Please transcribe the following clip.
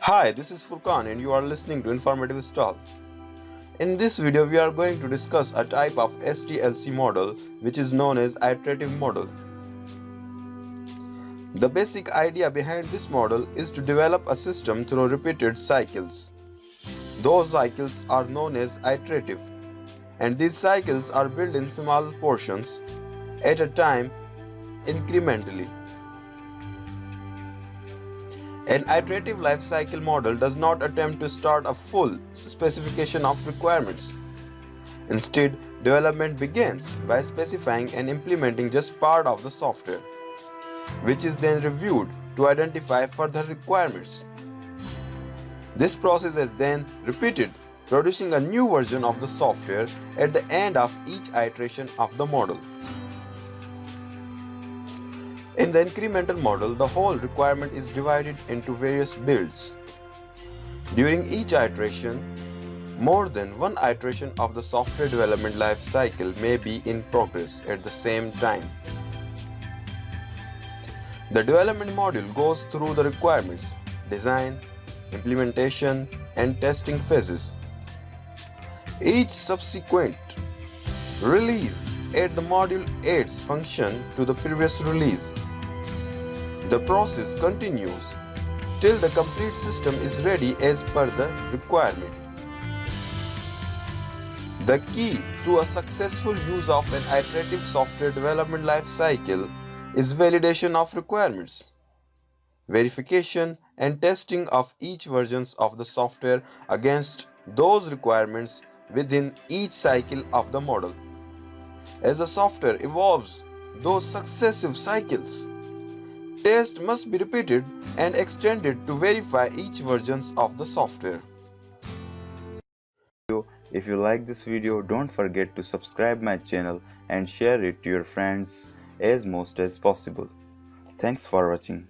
Hi, this is Furkan and you are listening to Informative Stall. In this video, we are going to discuss a type of SDLC model which is known as Iterative Model. The basic idea behind this model is to develop a system through repeated cycles. Those cycles are known as iterative, and these cycles are built in small portions at a time incrementally. An iterative life cycle model does not attempt to start a full specification of requirements. Instead, development begins by specifying and implementing just part of the software, which is then reviewed to identify further requirements. This process is then repeated, producing a new version of the software at the end of each iteration of the model. In the incremental model, the whole requirement is divided into various builds. During each iteration, more than one iteration of the software development life cycle may be in progress at the same time. The development module goes through the requirements, design, implementation, and testing phases. Each subsequent release at the module adds function to the previous release. The process continues till the complete system is ready as per the requirement. The key to a successful use of an iterative software development life cycle is validation of requirements, verification and testing of each versions of the software against those requirements within each cycle of the model. As the software evolves those successive cycles, tests must be repeated and extended to verify each versions of the software. If you like this video, don't forget to subscribe my channel and share it to your friends as most as possible. Thanks for watching.